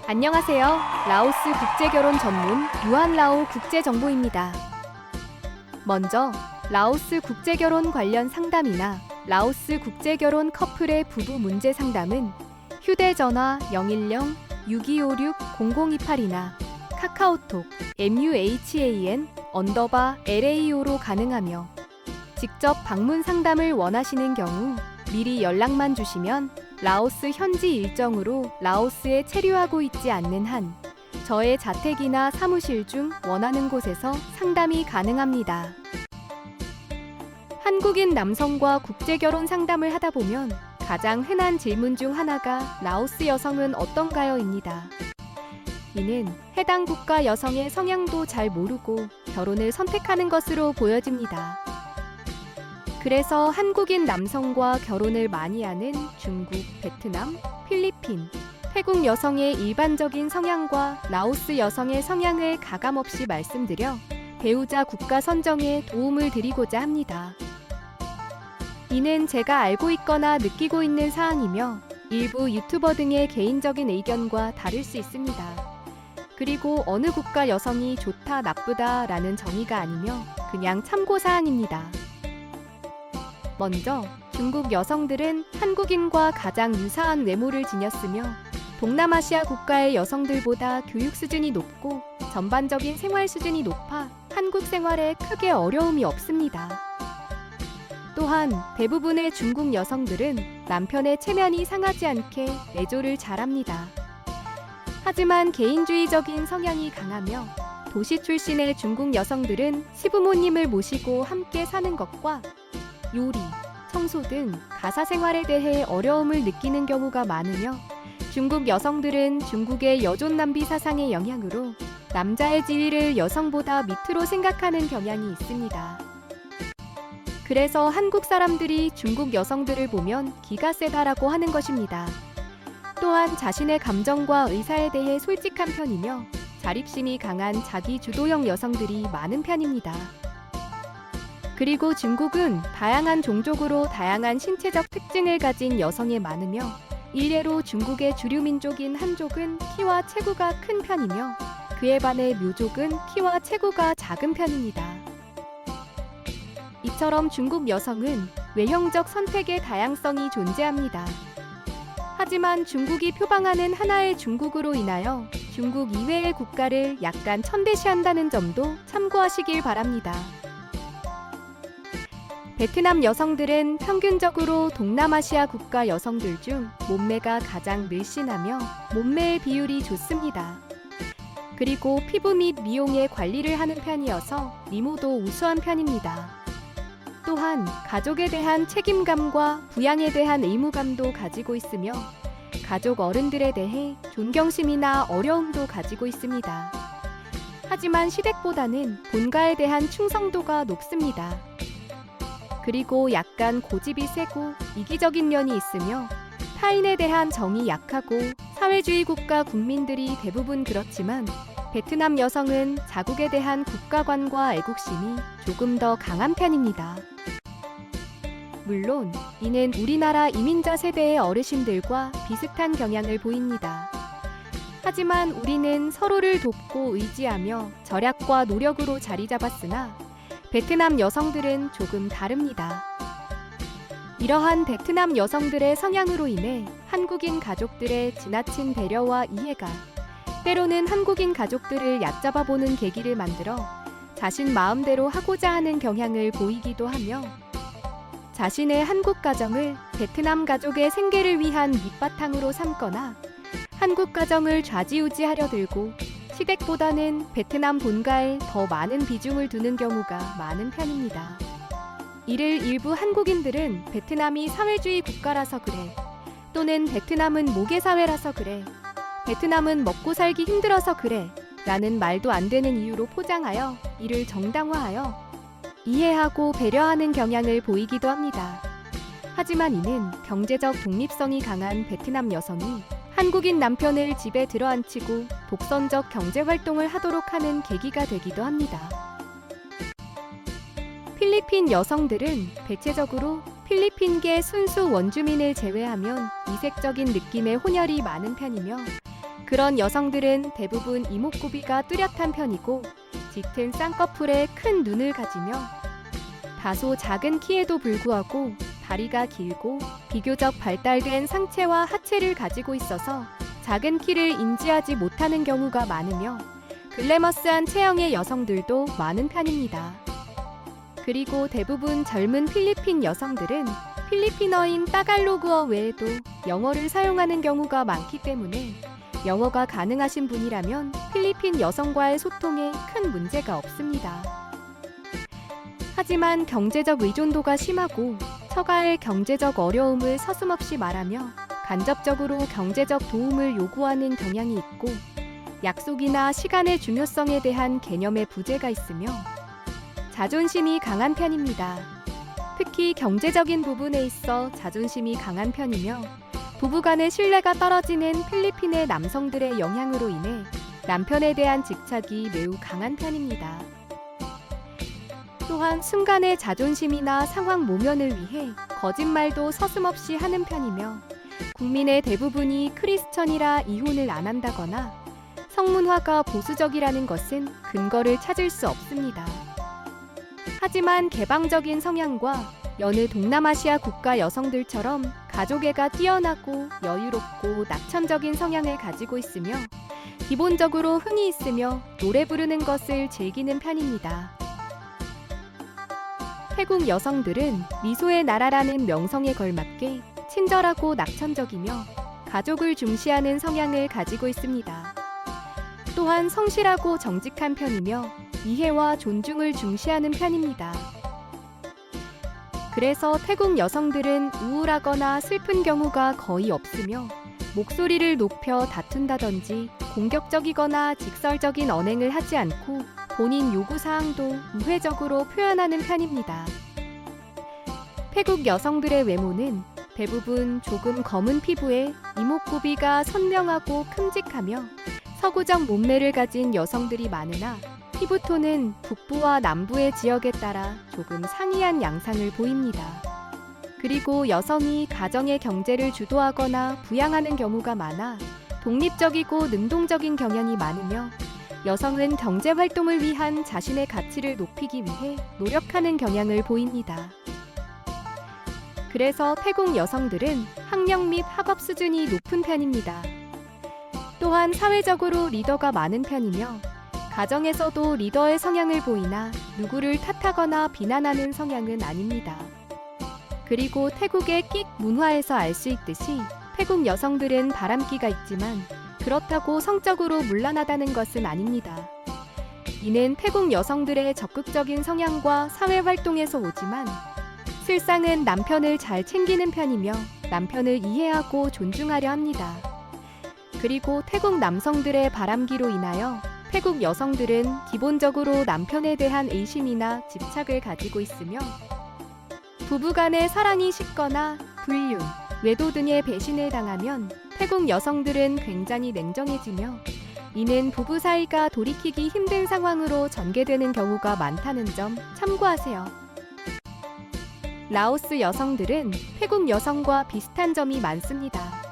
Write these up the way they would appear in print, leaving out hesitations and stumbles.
안녕하세요. 라오스 국제결혼 전문 유한라오 국제정보입니다. 먼저 라오스 국제결혼 관련 상담이나 라오스 국제결혼 커플의 부부 문제 상담은 휴대전화 010-6256-0028이나 카카오톡 MUHAN_LAO로 가능하며 직접 방문 상담을 원하시는 경우 미리 연락만 주시면 라오스 현지 일정으로 라오스에 체류하고 있지 않는 한 저의 자택이나 사무실 중 원하는 곳에서 상담이 가능합니다. 한국인 남성과 국제결혼 상담을 하다 보면 가장 흔한 질문 중 하나가 라오스 여성은 어떤가요?입니다. 이는 해당 국가 여성의 성향도 잘 모르고 결혼을 선택하는 것으로 보여집니다. 그래서 한국인 남성과 결혼을 많이 하는 중국, 베트남, 필리핀, 태국 여성의 일반적인 성향과 라오스 여성의 성향을 가감없이 말씀드려 배우자 국가 선정에 도움을 드리고자 합니다. 이는 제가 알고 있거나 느끼고 있는 사항이며 일부 유튜버 등의 개인적인 의견과 다를 수 있습니다. 그리고 어느 국가 여성이 좋다, 나쁘다 라는 정의가 아니며 그냥 참고사항입니다. 먼저 중국 여성들은 한국인과 가장 유사한 외모를 지녔으며 동남아시아 국가의 여성들보다 교육 수준이 높고 전반적인 생활 수준이 높아 한국 생활에 크게 어려움이 없습니다. 또한 대부분의 중국 여성들은 남편의 체면이 상하지 않게 내조를 잘합니다. 하지만 개인주의적인 성향이 강하며 도시 출신의 중국 여성들은 시부모님을 모시고 함께 사는 것과 요리, 청소 등 가사 생활에 대해 어려움을 느끼는 경우가 많으며 중국 여성들은 중국의 여존남비 사상의 영향으로 남자의 지위를 여성보다 밑으로 생각하는 경향이 있습니다. 그래서 한국 사람들이 중국 여성들을 보면 기가 세다라고 하는 것입니다. 또한 자신의 감정과 의사에 대해 솔직한 편이며 자립심이 강한 자기 주도형 여성들이 많은 편입니다. 그리고 중국은 다양한 종족으로 다양한 신체적 특징을 가진 여성이 많으며 일례로 중국의 주류 민족인 한족은 키와 체구가 큰 편이며 그에 반해 묘족은 키와 체구가 작은 편입니다. 이처럼 중국 여성은 외형적 선택의 다양성이 존재합니다. 하지만 중국이 표방하는 하나의 중국으로 인하여 중국 이외의 국가를 약간 천대시한다는 점도 참고하시길 바랍니다. 베트남 여성들은 평균적으로 동남아시아 국가 여성들 중 몸매가 가장 늘씬하며 몸매의 비율이 좋습니다. 그리고 피부 및 미용의 관리를 하는 편이어서 미모도 우수한 편입니다. 또한 가족에 대한 책임감과 부양에 대한 의무감도 가지고 있으며 가족 어른들에 대해 존경심이나 어려움도 가지고 있습니다. 하지만 시댁보다는 본가에 대한 충성도가 높습니다. 그리고 약간 고집이 세고 이기적인 면이 있으며 타인에 대한 정이 약하고 사회주의 국가 국민들이 대부분 그렇지만 베트남 여성은 자국에 대한 국가관과 애국심이 조금 더 강한 편입니다. 물론 이는 우리나라 이민자 세대의 어르신들과 비슷한 경향을 보입니다. 하지만 우리는 서로를 돕고 의지하며 절약과 노력으로 자리 잡았으나 베트남 여성들은 조금 다릅니다. 이러한 베트남 여성들의 성향으로 인해 한국인 가족들의 지나친 배려와 이해가 때로는 한국인 가족들을 얕잡아 보는 계기를 만들어 자신 마음대로 하고자 하는 경향을 보이기도 하며 자신의 한국 가정을 베트남 가족의 생계를 위한 밑바탕으로 삼거나 한국 가정을 좌지우지하려 들고 시댁보다는 베트남 본가에 더 많은 비중을 두는 경우가 많은 편입니다. 이를 일부 한국인들은 베트남이 사회주의 국가라서 그래, 또는 베트남은 모계사회라서 그래, 베트남은 먹고 살기 힘들어서 그래 라는 말도 안 되는 이유로 포장하여 이를 정당화하여 이해하고 배려하는 경향을 보이기도 합니다. 하지만 이는 경제적 독립성이 강한 베트남 여성이 한국인 남편을 집에 들어앉히고 독선적 경제활동을 하도록 하는 계기가 되기도 합니다. 필리핀 여성들은 대체적으로 필리핀계 순수 원주민을 제외하면 이색적인 느낌의 혼혈이 많은 편이며 그런 여성들은 대부분 이목구비가 뚜렷한 편이고 짙은 쌍꺼풀에 큰 눈을 가지며 다소 작은 키에도 불구하고 다리가 길고 비교적 발달된 상체와 하체를 가지고 있어서 작은 키를 인지하지 못하는 경우가 많으며 글래머스한 체형의 여성들도 많은 편입니다. 그리고 대부분 젊은 필리핀 여성들은 필리핀어인 따갈로그어 외에도 영어를 사용하는 경우가 많기 때문에 영어가 가능하신 분이라면 필리핀 여성과의 소통에 큰 문제가 없습니다. 하지만 경제적 의존도가 심하고 처가의 경제적 어려움을 서슴없이 말하며 간접적으로 경제적 도움을 요구하는 경향이 있고 약속이나 시간의 중요성에 대한 개념의 부재가 있으며 자존심이 강한 편입니다. 특히 경제적인 부분에 있어 자존심이 강한 편이며 부부간의 신뢰가 떨어지는 필리핀의 남성들의 영향으로 인해 남편에 대한 집착이 매우 강한 편입니다. 또한 순간의 자존심이나 상황 모면을 위해 거짓말도 서슴없이 하는 편이며 국민의 대부분이 크리스천이라 이혼을 안 한다거나 성문화가 보수적이라는 것은 근거를 찾을 수 없습니다. 하지만 개방적인 성향과 여느 동남아시아 국가 여성들처럼 가족애가 뛰어나고 여유롭고 낙천적인 성향을 가지고 있으며 기본적으로 흥이 있으며 노래 부르는 것을 즐기는 편입니다. 태국 여성들은 미소의 나라라는 명성에 걸맞게 친절하고 낙천적이며 가족을 중시하는 성향을 가지고 있습니다. 또한 성실하고 정직한 편이며 이해와 존중을 중시하는 편입니다. 그래서 태국 여성들은 우울하거나 슬픈 경우가 거의 없으며 목소리를 높여 다툰다든지 공격적이거나 직설적인 언행을 하지 않고 본인 요구사항도 우회적으로 표현하는 편입니다. 태국 여성들의 외모는 대부분 조금 검은 피부에 이목구비가 선명하고 큼직하며 서구적 몸매를 가진 여성들이 많으나 피부톤은 북부와 남부의 지역에 따라 조금 상이한 양상을 보입니다. 그리고 여성이 가정의 경제를 주도하거나 부양하는 경우가 많아 독립적이고 능동적인 경향이 많으며 여성은 경제 활동을 위한 자신의 가치를 높이기 위해 노력하는 경향을 보입니다. 그래서 태국 여성들은 학력 및 학업 수준이 높은 편입니다. 또한 사회적으로 리더가 많은 편이며 가정에서도 리더의 성향을 보이나 누구를 탓하거나 비난하는 성향은 아닙니다. 그리고 태국의 끽 문화에서 알 수 있듯이 태국 여성들은 바람기가 있지만 그렇다고 성적으로 문란하다는 것은 아닙니다. 이는 태국 여성들의 적극적인 성향과 사회 활동에서 오지만 실상은 남편을 잘 챙기는 편이며 남편을 이해하고 존중하려 합니다. 그리고 태국 남성들의 바람기로 인하여 태국 여성들은 기본적으로 남편에 대한 의심이나 집착을 가지고 있으며 부부간의 사랑이 식거나 불륜, 외도 등의 배신을 당하면 태국 여성들은 굉장히 냉정해지며 이는 부부 사이가 돌이키기 힘든 상황으로 전개되는 경우가 많다는 점 참고하세요. 라오스 여성들은 태국 여성과 비슷한 점이 많습니다.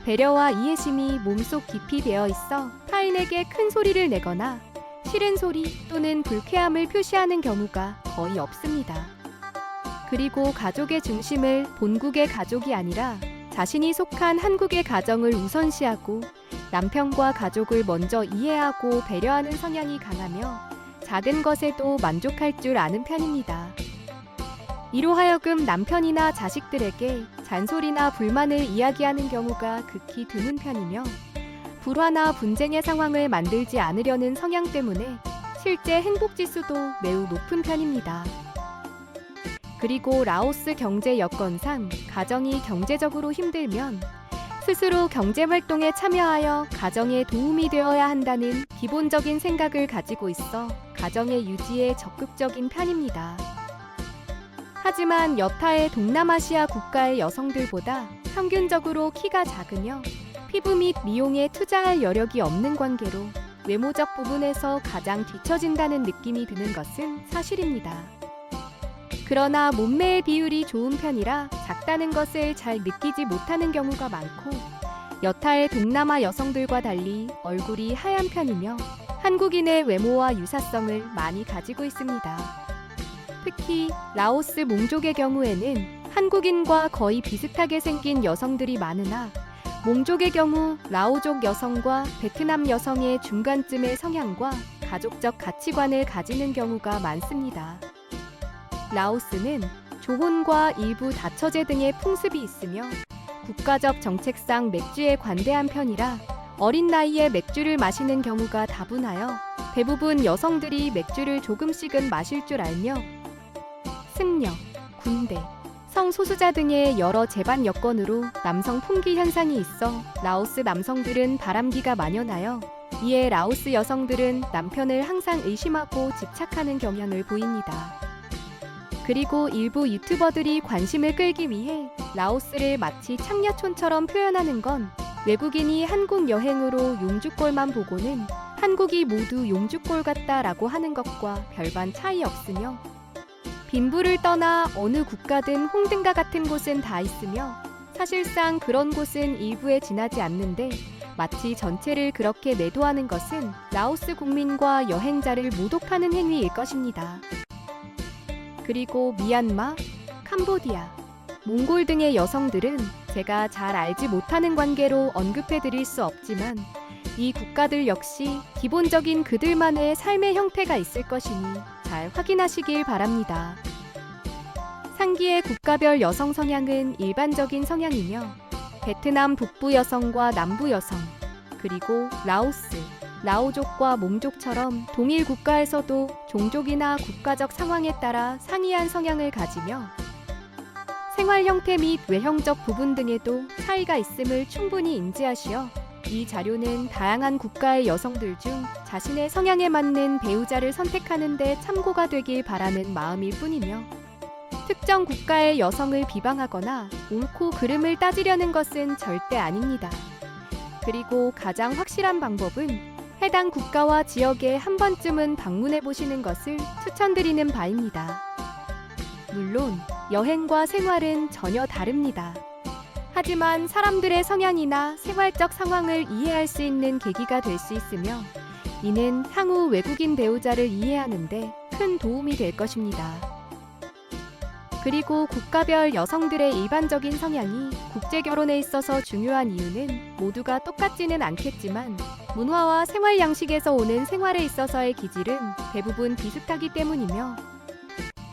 배려와 이해심이 몸속 깊이 배어 있어 타인에게 큰 소리를 내거나 싫은 소리 또는 불쾌함을 표시하는 경우가 거의 없습니다. 그리고 가족의 중심을 본국의 가족이 아니라 자신이 속한 한국의 가정을 우선시하고 남편과 가족을 먼저 이해하고 배려하는 성향이 강하며 작은 것에도 만족할 줄 아는 편입니다. 이로 하여금 남편이나 자식들에게 잔소리나 불만을 이야기하는 경우가 극히 드문 편이며 불화나 분쟁의 상황을 만들지 않으려는 성향 때문에 실제 행복지수도 매우 높은 편입니다. 그리고 라오스 경제 여건상 가정이 경제적으로 힘들면 스스로 경제활동에 참여하여 가정에 도움이 되어야 한다는 기본적인 생각을 가지고 있어 가정의 유지에 적극적인 편입니다. 하지만 여타의 동남아시아 국가의 여성들보다 평균적으로 키가 작으며 피부 및 미용에 투자할 여력이 없는 관계로 외모적 부분에서 가장 뒤처진다는 느낌이 드는 것은 사실입니다. 그러나 몸매의 비율이 좋은 편이라 작다는 것을 잘 느끼지 못하는 경우가 많고 여타의 동남아 여성들과 달리 얼굴이 하얀 편이며 한국인의 외모와 유사성을 많이 가지고 있습니다. 특히 라오스 몽족의 경우에는 한국인과 거의 비슷하게 생긴 여성들이 많으나 몽족의 경우 라오족 여성과 베트남 여성의 중간쯤의 성향과 가족적 가치관을 가지는 경우가 많습니다. 라오스는 조혼과 일부 다처제 등의 풍습이 있으며 국가적 정책상 맥주에 관대한 편이라 어린 나이에 맥주를 마시는 경우가 다분하여 대부분 여성들이 맥주를 조금씩은 마실 줄 알며 승려, 군대, 성소수자 등의 여러 재반 여건으로 남성 풍기 현상이 있어 라오스 남성들은 바람기가 만연하여 이에 라오스 여성들은 남편을 항상 의심하고 집착하는 경향을 보입니다. 그리고 일부 유튜버들이 관심을 끌기 위해 라오스를 마치 창녀촌처럼 표현하는 건 외국인이 한국 여행으로 용주골만 보고는 한국이 모두 용주골 같다라고 하는 것과 별반 차이 없으며 빈부를 떠나 어느 국가든 홍등가 같은 곳은 다 있으며 사실상 그런 곳은 일부에 지나지 않는데 마치 전체를 그렇게 매도하는 것은 라오스 국민과 여행자를 모독하는 행위일 것입니다. 그리고 미얀마, 캄보디아, 몽골 등의 여성들은 제가 잘 알지 못하는 관계로 언급해 드릴 수 없지만 이 국가들 역시 기본적인 그들만의 삶의 형태가 있을 것이니 잘 확인하시길 바랍니다. 상기의 국가별 여성 성향은 일반적인 성향이며 베트남 북부 여성과 남부 여성, 그리고 라오스, 라오족과 몽족처럼 동일 국가에서도 종족이나 국가적 상황에 따라 상이한 성향을 가지며 생활 형태 및 외형적 부분 등에도 차이가 있음을 충분히 인지하시어 이 자료는 다양한 국가의 여성들 중 자신의 성향에 맞는 배우자를 선택하는 데 참고가 되길 바라는 마음일 뿐이며 특정 국가의 여성을 비방하거나 옳고 그름을 따지려는 것은 절대 아닙니다. 그리고 가장 확실한 방법은 해당 국가와 지역에 한 번쯤은 방문해 보시는 것을 추천드리는 바입니다. 물론 여행과 생활은 전혀 다릅니다. 하지만 사람들의 성향이나 생활적 상황을 이해할 수 있는 계기가 될 수 있으며 이는 향후 외국인 배우자를 이해하는 데 큰 도움이 될 것입니다. 그리고 국가별 여성들의 일반적인 성향이 국제결혼에 있어서 중요한 이유는 모두가 똑같지는 않겠지만 문화와 생활 양식에서 오는 생활에 있어서의 기질은 대부분 비슷하기 때문이며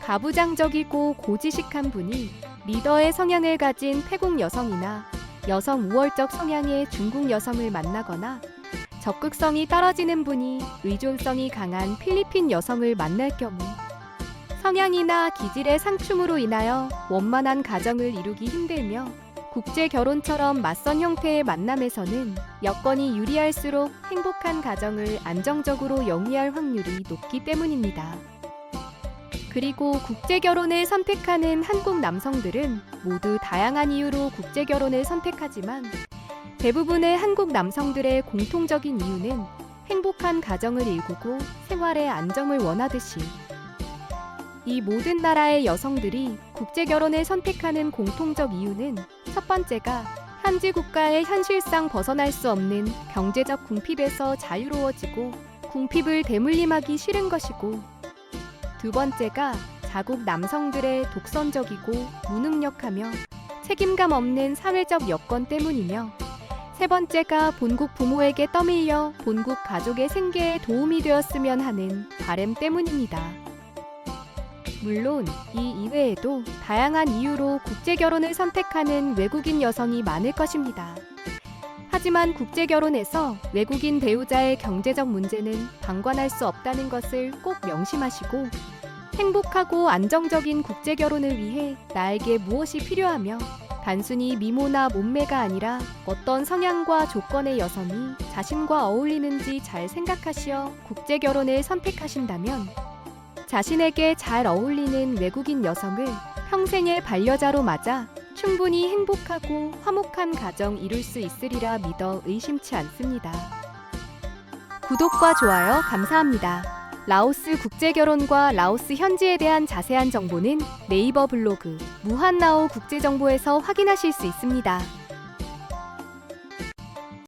가부장적이고 고지식한 분이 리더의 성향을 가진 태국 여성이나 여성 우월적 성향의 중국 여성을 만나거나 적극성이 떨어지는 분이 의존성이 강한 필리핀 여성을 만날 경우 성향이나 기질의 상충으로 인하여 원만한 가정을 이루기 힘들며 국제 결혼처럼 맞선 형태의 만남에서는 여건이 유리할수록 행복한 가정을 안정적으로 영위할 확률이 높기 때문입니다. 그리고 국제 결혼을 선택하는 한국 남성들은 모두 다양한 이유로 국제 결혼을 선택하지만 대부분의 한국 남성들의 공통적인 이유는 행복한 가정을 일구고 생활의 안정을 원하듯이 이 모든 나라의 여성들이 국제 결혼을 선택하는 공통적 이유는 첫 번째가 현지 국가의 현실상 벗어날 수 없는 경제적 궁핍에서 자유로워지고 궁핍을 대물림하기 싫은 것이고 두 번째가 자국 남성들의 독선적이고 무능력하며 책임감 없는 사회적 여건 때문이며 세 번째가 본국 부모에게 떠밀려 본국 가족의 생계에 도움이 되었으면 하는 바람 때문입니다. 물론 이 이외에도 다양한 이유로 국제결혼을 선택하는 외국인 여성이 많을 것입니다. 하지만 국제결혼에서 외국인 배우자의 경제적 문제는 방관할 수 없다는 것을 꼭 명심하시고 행복하고 안정적인 국제결혼을 위해 나에게 무엇이 필요하며 단순히 미모나 몸매가 아니라 어떤 성향과 조건의 여성이 자신과 어울리는지 잘 생각하시어 국제결혼을 선택하신다면 자신에게 잘 어울리는 외국인 여성을 평생의 반려자로 맞아 충분히 행복하고 화목한 가정 이룰 수 있으리라 믿어 의심치 않습니다. 구독과 좋아요 감사합니다. 라오스 국제결혼과 라오스 현지에 대한 자세한 정보는 네이버 블로그 무한나오 국제정보에서 확인하실 수 있습니다.